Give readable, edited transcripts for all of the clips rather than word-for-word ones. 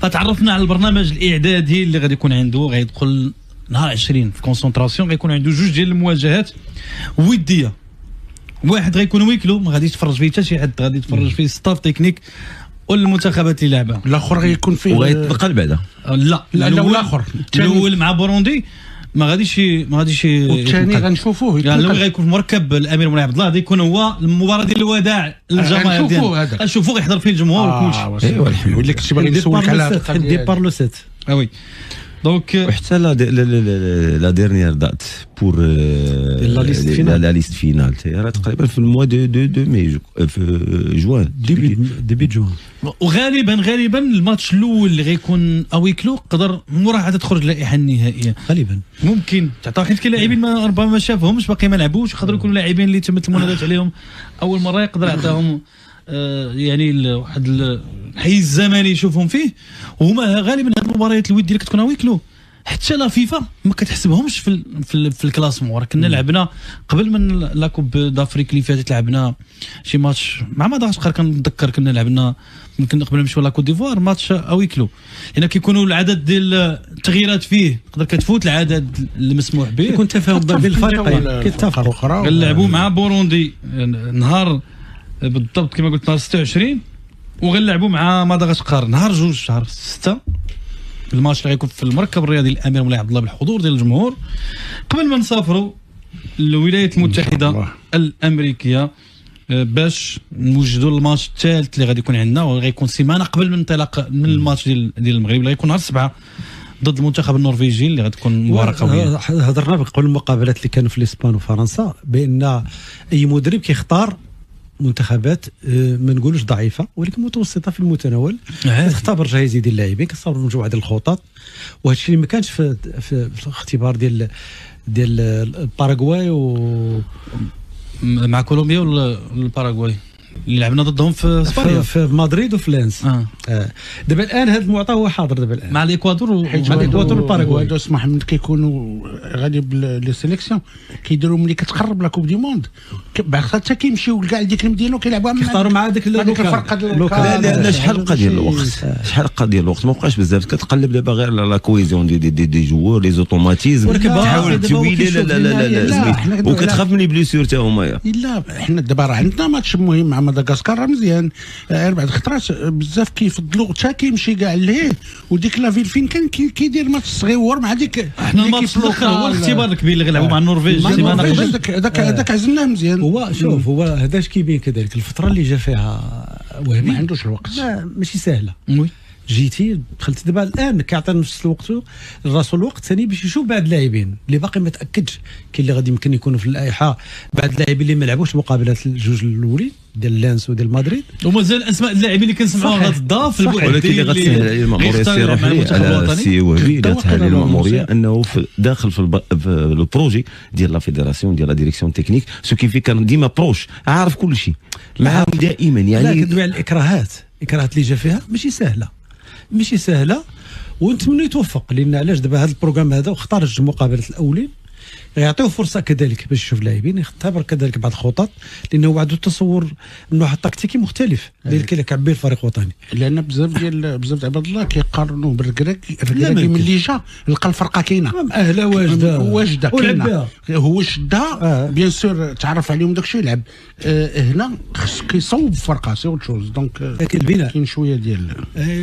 فتعرفنا على البرنامج الاعدادي اللي غادي يكون عنده، غيدخل نهار 20 في كونسونطراسيون، غيكون عنده جوج ديال المواجهات وديه. واحد غيكون ويكلو ما غاديش يتفرج فيه حتى شي حد، غادي يتفرج فيه ستاف تكنيك والمنتخبات اللي لعبها. الاخر غيكون فيه وغيتنقل بعدا. لا الاخر الاول مع بوروندي ما غاديش والثاني غنشوفوه يعني اللي غيكون مركب الامير مولاي عبد الله، غادي يكون هو المباراه ديال الوداع للجماهير ديالنا. غنشوفوه يحضر فيه الجمهور وكلشي. ايوا الحمد لله. كنت باغي نسولك على ديبار لو 7. وي دونك وحتى لا ديرنيير دات بور لا ليست فينال راه تقريبا في الموا دو مي في جوان ديبي جوان. وغالبا الماتش الاول اللي غيكون اويكلو قدر موراه عاد تخرج اللائحه النهائيه غالبا ممكن تعطيو، حيت كاين لاعبين ربما ما شافهمش باقي ما لعبوش، يقدروا يكونوا لاعبين اللي تمت المنادات عليهم اول مره، يقدر يعطيهم يعني واحد الحيز الزمني يشوفهم فيه. وهما غالبا هذه المباريات الوديه اللي كتكون ويكلو حتى لا فيفا ما كتحسبهمش في الكلاسمون. راه كنا لعبنا قبل من لا كوب دافريك اللي فاتت، لعبنا شي ماتش مع مدغشقر كنتذكر، كنا لعبنا يمكن قبل ما نمشيو لا كوت ديفوار ماتش اويكلو، هنا كيكونوا العدد ديال التغييرات فيه تقدر كتفوت العدد المسموح به، يكون تفاهم بين الفريقين كيتفقوا. غنلعبوا مع بوروندي نهار بالضبط كما قلت نهار 26، وغنلعبوا مع مدغشقر نهار 2 شهر 6. الماتش اللي غيكون في المركب الرياضي الامير مولاي عبد الله بالحضور ديال الجمهور، قبل ما نسافروا للولايات المتحده الامريكيه باش نوجدوا الماتش الثالث اللي غادي يكون عندنا، وغيكون سيمانه قبل من الانطلاق من الماتش ديال المغرب اللي غيكون نهار 7 ضد المنتخب النرويجي اللي غتكون مباراه قويه. هضرنا قبل المقابلات اللي كانوا في الاسبان وفرنسا بان اي مدرب كيختار منتخبات ما نقولوش ضعيفه ولكن متوسطه في المتناول، كتختبر جاهزيه ديال اللاعبين، كتصاوب مجموعه ديال الخطط. وهذا الشيء اللي ما كانش في الاختبار ديال الباراغواي مع كولومبيا والباراغواي اللي لعبنا ضدهم في اسبانيا في مدريد وفي لانس. دابا الان هذا المعطى هو حاضر دابا الان مع الاكوادور والباراغواي. اسمح من كيكونوا غادي لي سيليكسيون كيديروا ملي كتقرب لا كوب دي موند حتى كيمشيو لكاع ديك المدينه وكيلعبوها كيختاروا مع هذاك الفرقه. لا لان شحال بقى ديال الوقت ما بقاش بزاف، كتقلب دابا غير لا كويزيون دي جوور لي زوتوماتيزم، تحاول تويلي لا وكتخاف من لي بليسيور حتى هما. لا حنا دابا راه عندنا ماتش مهم مع مدغشقر، راه مزيان. بعد خطرات بزاف كيفضلوا حتى كيمشي كاع لهيه، وديك لافيل فين كان كيدير ماتش صغيور مع ديك حنا الماتش الاخر هو الاختبار الكبير اللي غنلعبوا مع النرويج. هذاك عزلناه مزيان. هو شوف هو هذا اش كيبين كذلك الفتره اللي جا فيها وهبي ما عندوش الوقت، ماشي سهله. جيتي دخلت دابا الان كيعطي نفس الوقت راسو الوقت ثاني باش يشوف بعض اللاعبين اللي باقي ما تاكدش، كاين اللي غادي يمكن يكونوا في اللائحه بعض اللاعبين اللي ما لعبوش مقابلات الجوج الاولين ديال لانس وديال مدريد، ومازال اسماء اللاعبين اللي كنسمعوها غتضاف ولكن اللي غتسهل عليه المأمورية على السي وهبي اللي غتسهل عليه المأمورية انه داخل في البروجي ديال لا فيدراسيون ديال لا ديريكسيون تكنيك، سو كيفي كان ديما بروش عارف كل شيء معاهم دائما. يعني كندوي على الاكراهات اللي جا فيها ماشي سهله ونتمنى يتوفق، لان علاش دابا هذا البروغرام هذا واختار المقابلات الاولين يعطيوه فرصه كذلك باش يشوف لاعبين، يختبر كذلك بعض الخطط، لانه عنده تصور من واحد التكتيكي مختلف اللي كيلعب به الفريق الوطني. لان بزاف عباد الله كيقارنوا بالكراكي ملي جا لقى الفرقه كاينه اهلا واجده كاينه، هو شدها بيان سور تعرف عليهم داك الشيء يلعب. هنا خص كيصوب الفرقه سي اوت شوز. دونك كاين شويه ديال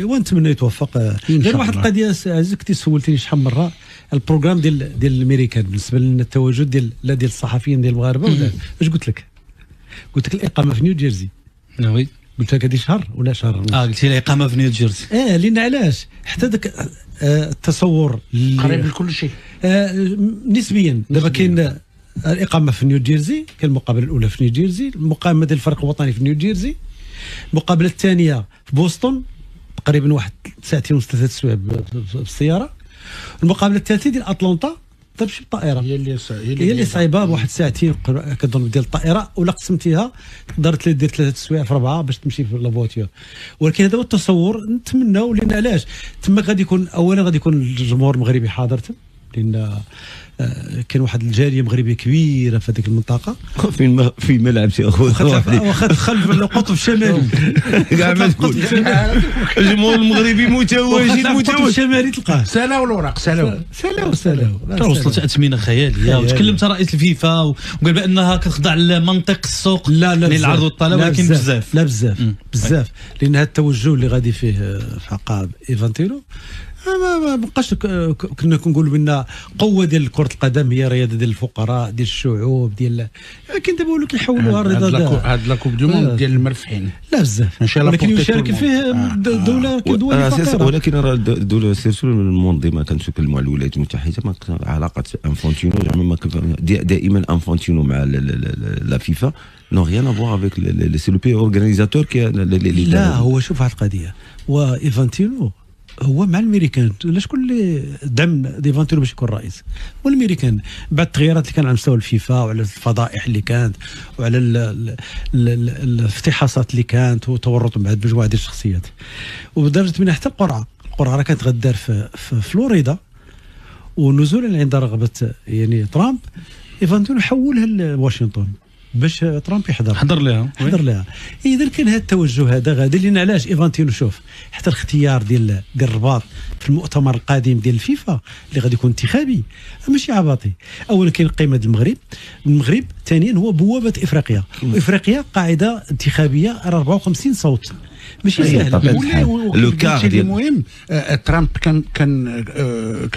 ونتمنى يتوفق. غير واحد القضيه عزيز كنتي سولتيني شحال من مره البروغرام ديال الامريكان بالنسبه لنا التواجد ديال الصحفيين ديال المغاربه ولا اش قلت لك الاقامه في نيو جيرسي. وي قلت لك هذه شهر ولا شهر ونص. قلت لي الاقامه في نيو جيرسي. لان علاش حتى ذاك التصور قريب لكل شيء نسبيا. دابا كاين الاقامه في نيو جيرسي، كاين المقابله الاولى في نيو جيرسي، المقامه ديال الفريق الوطني في نيو جيرسي، المقابله الثانيه في بوسطن تقريبا واحد ساعتين ونص 3 سوايع بالسياره، المقابله الثالثه ديال اتلانتا تمشي بالطائره هي اللي صعيبه بواحد ساعتين كنظن ديال الطائره، ولا قسمتيها تقدر دير 3 سوايع في 4 باش تمشي في لافواتور. ولكن هذا هو التصور نتمناو، لان علاش تما غادي يكون اولا غادي يكون الجمهور المغربي حاضر، لان كان واحد الجاليه مغربيه كبيره في هذيك المنطقه في ملعب سي اخويا واخا خلف القطب الشمالي كاع ما تقول الجمهور المغربي متواجد القطب الشمالي تلقاه سالاو الوراق سالاو وصلت اثمنه خياليه وتكلمت رئيس الفيفا وقال بانها كتخضع لمنطق السوق للعرض والطلب، ولكن بزاف بزاف لان هذا التوجه اللي غادي فيه في حق ايفانتينو ما بقاش كنا كنقولوا بان قوه ديال كره القدم هي رياضه ديال الفقراء ديال الشعوب ديال، لكن دابا ولاو كيحولوها رياضه. هاد لاكوب دو موند ديال المرفحين لا بزاف، ولكن يشارك فيه دوله كدول فقيره. ولكن راه الدوله سيرتو المنظمه كنتكلموا على الولايات المتحده، ما علاقه انفونتينو زعما دائما انفونتينو مع لا فيفا نو ريان افوار افيك سي لو بي اورغانيزاتور كي لا هو شوف هاد القضيه وايفانتينو هو مع الامريكان. علاش كل دعم ديفانتينو باش يكون رئيس والامريكان بعد التغييرات اللي كان على مستوى الفيفا وعلى الفضائح اللي كانت وعلى الافتحاصات اللي كانت وتورط مع مجموعه ديال الشخصيات، ولدرجه من حتى القرعه راه كانت غدار في فلوريدا، ونزولا عند رغبه يعني ترامب ايفانتينو حولها لواشنطن باش ترامب حضر لها. اذا كان هذا التوجه هذا غادي لنا. علاش ايفانتينو شوف حتى الاختيار ديال الرباط في المؤتمر القادم ديال الفيفا اللي غادي يكون انتخابي ماشي عباطي. اولا كاين قيمه المغرب، ثانيا هو بوابه افريقيا، وافريقيا قاعده انتخابيه 54 صوت ماشي سهل. لو كار ديال المهم ترامب كان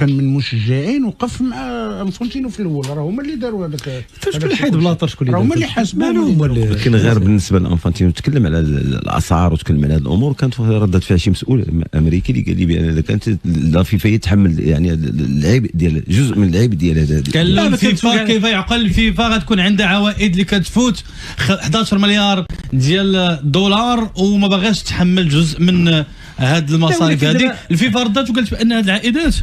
من المشجعين وقف مع انفونتينو في الاول، راه هما اللي داروا هذاك شكون حيد بلاطر، شكون اللي هما اللي حاسبوا. لكن غير بالنسبه لانفونتينو تكلم على الاسعار وتكلم على هذه الامور، كانت ردت فيها شي مسؤول امريكي اللي قال لي بان كانت لا فيفا يتحمل يعني العيب ديال جزء من العيب ديال هذا. قال لهم فيفا كيف يعقل الفيفا غتكون عندها عوائد اللي كتفوت 11 مليار ديال دولار وما باغاش تحمل جزء من هاد المصاريف هذه. الفيفا ردات وقالت بان هاد العائدات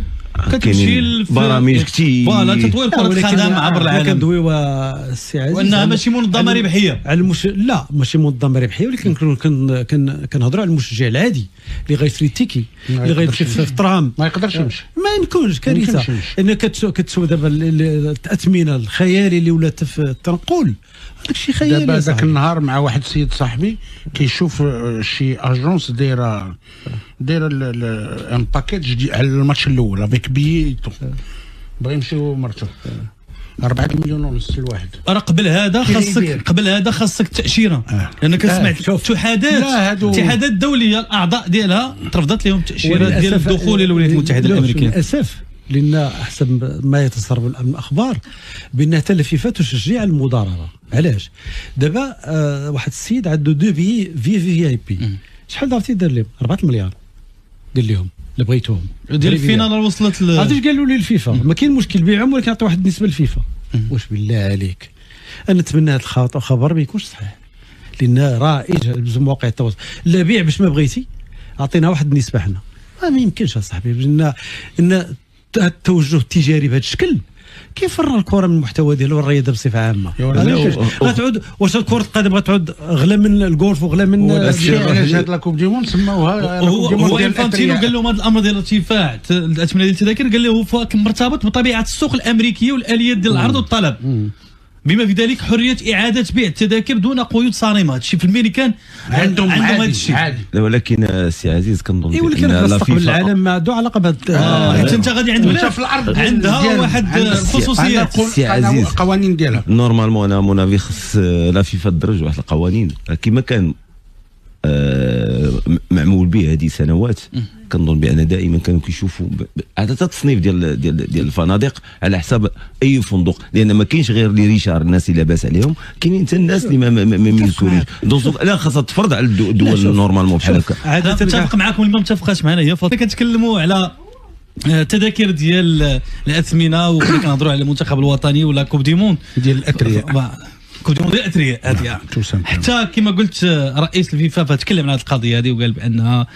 كتمشي لبرامج كثير فوالا تطوير كرة القدم عبر العالم، كندويو السي عزيز وانها ماشي منظمه ربحيه على لا ماشي منظمه ربحيه، ولكن كنهضروا على المشجع العادي اللي غيشري التيكي اللي غيمشي في الترام ما يقدرش يمشي، ما يمكنش كارثه. ان كتشوف دابا الاثمنه الخيالي اللي ولات في التنقل هذاك الشيء خيالي. دابا ذاك النهار مع واحد السيد صاحبي كيشوف شي اجونس دايره ان باكيج على الماتش الاول افيك بيتو بغا يمشيو مرته 4 مليون ونص الواحد. راه قبل هذا خاصك التاشيره، لان كنسمع الاتحادات الدوليه الاعضاء ديالها ترفضت لهم التاشيره ديال الدخول الى الولايات المتحده الامريكيه للاسف، لان حسب ما يتسرب الاخبار بان حتى الفيفا تشجع المضاربه. علاش؟ دابا واحد السيد عنده دو في اي بي شحال درتي دار لهم 4 مليار دير لهم اللي بغيتوهم ديال الفينال وصلت عرفتي اش قالوا لي الفيفا؟ ما كاين مشكل بيعهم ولكن نعطي واحد النسبه للفيفا. واش بالله عليك انا نتمنى هذا الخبر ما يكونش صحيح، لان رائج بمواقع التواصل لا بيع باش ما بغيتي اعطينا واحد النسبه حنا. ما يمكنش اصاحبي ان التوجه التجاري بهذا الشكل كيفرغ الكره من المحتوى ديالو والرياضه بصفه عامه. غتعود واش كره القدم غتعود غلا من الجولف وغلا من علاش هاد لاكوب دي موند سماوها هو انفانتينو قال لهم هذا الامر ديال ارتفاع الاثمنه ديال التذاكر قال له هو مرتبط بطبيعه السوق الامريكيه والاليات ديال العرض والطلب، بما في ذلك حريه اعاده بيع التذاكر دون قيود صارمه. هذا الشيء في الميريكان عندهم هذا الشيء. ولكن سي عزيز كنظن ولكن مستقبل العالم ما عنده علاقه بهذا. حيت انت غادي عند بلاد في الارض عندها واحد الخصوصيات سي عزيز القوانين ديالها. نورمالمون انا مونافي خص لا فيفا تدرج واحد القوانين كما كان معمول به هذه سنوات. كنظن بان دائما كانوا كيشوفوا عاده التصنيف ديال الفنادق على حساب اي فندق، لان ما كاينش غير لي ريشار الناس اللي لاباس عليهم، كاينين حتى الناس اللي ما يمسوليش. دونك لا خاصها تفرض على الدول نورمالمون بحال هكا. عاده نتفق معكم اللي ما متفقاش معنا هي فاطمه. كنتكلموا على التذاكر ديال الاثمنه وكنهضروا على المنتخب الوطني ولا كوب دي موند ديال الاثرياء الاثرياء هذه. حتى كما قلت رئيس الفيفا فتكلم على القضيه هذه وقال بانها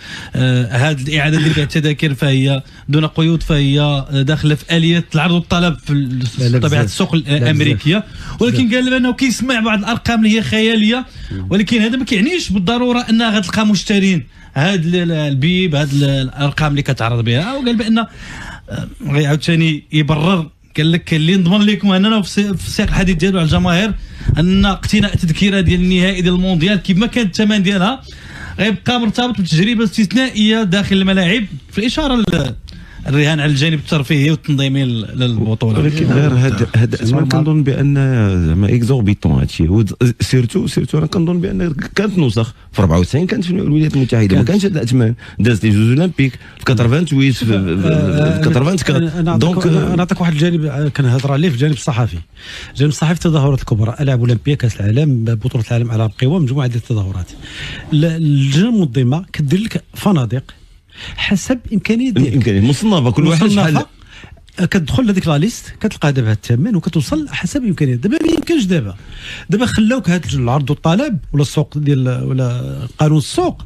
هذه الاعاده ديال بيع التذاكر فهي دون قيود، فهي داخله في اليه العرض والطلب في طبيعه السوق الامريكيه. ولكن قال بانه كيسمع بعض الارقام اللي هي خياليه، ولكن هذا ما كيعنيش بالضروره انها غتلقى مشترين هاد البيب هاد الارقام اللي كتعرض بها. وقال بان غيعاود ثاني يبرر، قال لك اللي نضمن لكم اننا في سياق الحديث ديالو على الجماهير ان اقتناء التذكره ديال النهائي ديال المونديال كيف ما كان الثمن ديالها غيبقى مرتبط بتجربه استثنائيه داخل الملاعب، في الاشاره الرهان على الجانب الترفيهي والتنظيمي للبطوله. ولكن غير هاد الاسماء كنظن بان زعما اكزوربيتون هادشي هو سيرتو انا كنظن بان كانت نسخ في 94 كانت في الولايات المتحده، ما كانش هاد الاثمان دازت لي جوج اولمبيك في 88 في 84. دونك انا نعطيك واحد الجانب كنهضر عليه في الجانب الصحفي. الجانب الصحفي التظاهرات الكبرى، العاب اولمبيه، كاس العالم، بطوله العالم على القوى، مجموعه ديال التظاهرات. اللجنه المنظمه كدير لك فنادق حسب امكانيه ديالك، مصنفه كل واحد شحال كتدخل لهذيك لا ليست كتلقى دابا الثمن وكتوصل حسب امكانيه. دابا ما يمكنش، دابا خلاوك هذا العرض والطلب ولا السوق ديال ولا قانون السوق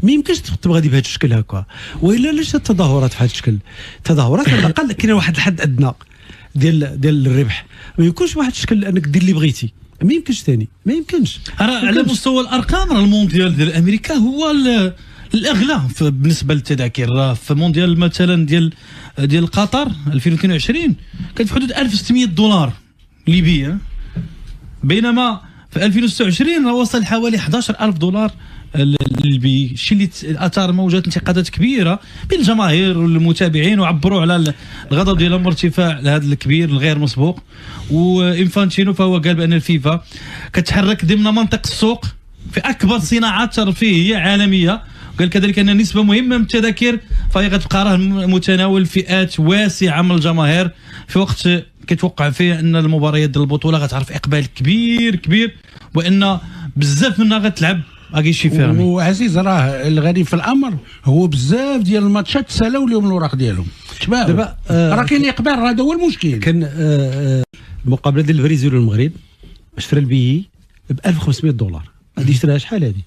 ما يمكنش تبغى بهذا الشكل هكا. والا علاش التظاهرات في هذا الشكل؟ التظاهرات على الاقل كاين واحد الحد ادنى ديال الربح، ما يكونش واحد الشكل انك دير اللي بغيتي، ما يمكنش ثاني، ما يمكنش. على مستوى الارقام المونديال ديال امريكا هو الاغلى بالنسبه للتذاكر. في مونديال مثلا ديال قطر 2022 كانت في حدود 1600 دولار ليبيه، بينما في 2026 وصل حوالي 11000 دولار للبي، الشيء اللي اثار موجات انتقادات كبيره بين الجماهير والمتابعين، وعبروا على الغضب ديالهم من ارتفاع هذا الكبير الغير مسبوق. وانفانتينو فهو قال بان الفيفا كتحرك ضمن منطق السوق في اكبر صناعات ترفيهيه عالميه. قال كذلك ان نسبه مهمه من التذاكر فهي غتبقى راه متناول فئات واسعه من الجماهير، في وقت كيتوقع فيه ان المباريات ديال البطوله غتعرف اقبال كبير وان بزاف منها غتلعب اكيشي فيرمي. وعزيز راه الغريب في الامر هو بزاف ديال الماتشات سالاو لهم الاوراق ديالهم، دابا راه كاين اقبال، هذا هو المشكل. كان المقابله ديال البرازيل والمغرب شرا البيي ب 1500 دولار، غادي يشريها شحال هذه؟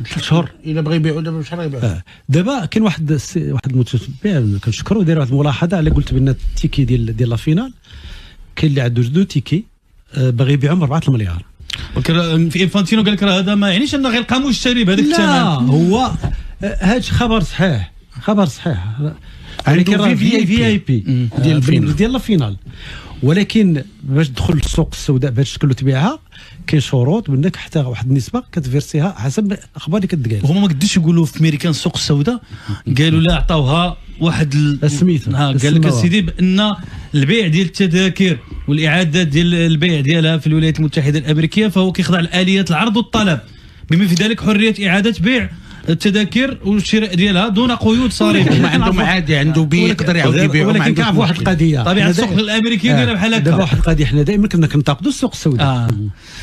3 شهور الا بغى يبيعوا دابا بشحال غيبيعوا؟ دابا كاين واحد المتتبع كنشكرو داير واحد الملاحظه على قلت بان التيكي ديال لا فينال كاين اللي عنده 2 تيكي باغي يبيعهم ب 4 المليار. في انفانتينو قال لك راه هذا ما يعنيش انه غيلقى مشتري بهذاك الثمن. لا هو هذا خبر صحيح، ولكن راه في اي بي ديال لا فينال، ولكن باش تدخل للسوق السوداء بهذا الشكل وتبيعها كاين شروط منك حتى واحد النسبه كتفيرسيها حسب الاخبار اللي كتقال. وهما ما قدوش يقولوا في امريكان السوق السوداء، قالوا لا عطاوها واحد السميت. قال لك السيدي بان البيع ديال التذاكر والاعاده ديال البيع ديالها في الولايات المتحده الامريكيه فهو كيخضع لآليات العرض والطلب، بما في ذلك حريه اعاده بيع التذاكر والشراء ديالها دون قيود صارمه. ما عندهم عادي، عنده بي يقدر يعاود يبيعهم. ولكن كنعرف واحد القضيه طبيعه السوق الامريكي دايره بحال هكا. دابا واحد القضيه حنا دائما كنا كنتاقدوا السوق السوداء،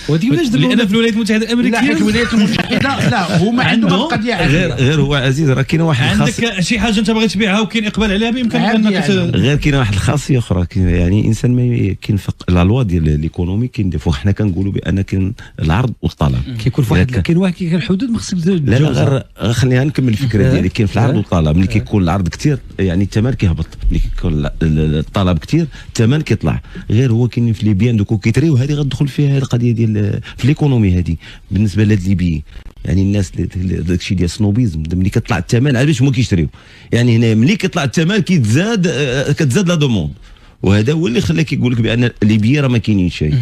وديك علاش لان في الولايات المتحده الامريكيه لا حيت الولايات المتحده لا هما عندهم القضيه غير هو عزيز راه كاين واحد عندك شي حاجه انت باغي تبيعها وكاين اقبال عليها بامكانك انك غير كاين واحد الخاصيه اخرى، يعني انسان ما كاين لا لوا ديال ليكونومي كاين دي فوا حنا كنقولوا بان كاين العرض والطلب، كيكون في واحد كاين الحدود ما خصك لا غير خلينا نكمل الفكره ديالي. كاين في العرض والطلب، ملي كيكون العرض كثير يعني الثمن كيهبط، ملي كيكون الطلب كثير الثمن كيطلع. غير هو كاين في ليبيان دوكو كيتريو، هذه غتدخل فيها القضيه ديال في ليكونومي هذه بالنسبه لهاد ليبيين، يعني الناس داكشي ديال السنوبيزم ملي كيطلع الثمن علاش هما كيشريو، يعني هنا ملي كيطلع الثمن كتزاد لا دوموند، وهذا هو اللي خلاه كيقول لك بان ليبيا راه ما كاينين شيء.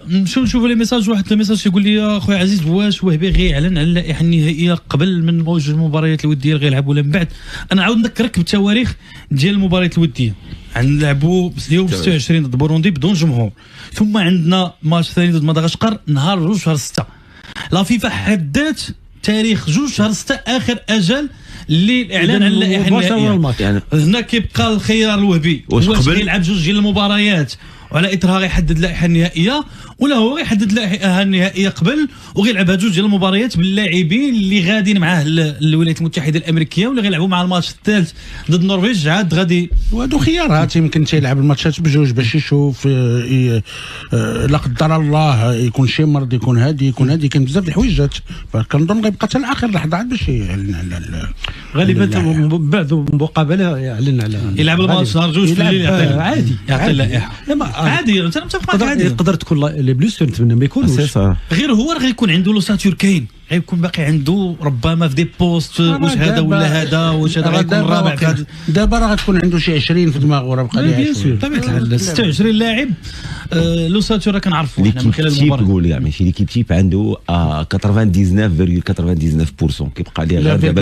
نشوفوا لي ميساج. واحد الميساج يقول لي اخويا عزيز واش وهبي غيعلن على اللائحه النهائيه قبل من موجود المباريات الوديه اللي غيلعبوا ولا من بعد؟ انا عاود نذكرك بالتواريخ ديال المباريات الوديه. غنلعبوا اليوم 26 ضد بوروندي بدون جمهور، ثم عندنا ماتش ثاني ضد مدغشقر نهار 2 شهر 6. لا فيفا حددت تاريخ 2 شهر 6 اخر اجل للاعلان عن اللائحه النهائيه. يعني هنا كيبقى الخيار الوهبي، واش يلعب 2 ديال المباريات وعلى اثرها غيحدد اللائحه النهائيه، ولا هو غيحدد اللائحه النهائيه قبل وغيلعبها 2 ديال المباريات باللاعبين اللي غاديين معاه الولايات المتحده الامريكيه، ولا غيلعبوا مع الماتش الثالث ضد النرويج عاد غادي. وهادو خيارات، يمكن تيلعب الماتشات بجوج باش يشوف لا قدر الله يكون شي مرض، يكون هادي كاين بزاف د الحويجات، فكنظن غيبقى حتى لاخر لحظه عاد باش يعلن على غالبا من بعد المقابله يعلن على يلعب الماتش نهار 2 في الليل عادي يعطي اللائحه عادي. انت متفق معك عادي. تقدر تكون لي بلوس نتمنى ما يكونوش. غير هو راه غيكون عنده لوساتور كاين، غيكون باقي عنده ربما في دي بوست واش هذا ولا هذا، واش هذا غيكون الرابع في هذا. دابا راه غتكون عنده شي 20 في دماغه، راه بقى ليه بيان سور طبيعه الحال 26 لاعب. لوساتور راه كنعرفوا حنا من خلال المباراه. نقول يعني ماشي ليكيب تيب عنده 99.99% كيبقى ليه غير دابا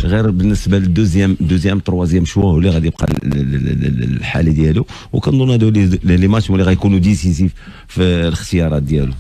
غير بالنسبه للدوزيام تروازيام شوا هو اللي غادي يبقى الحاله ديالو، وكنظن هادو لي ماتش اللي غيكونوا ديسيسيف في الاختيارات ديالو.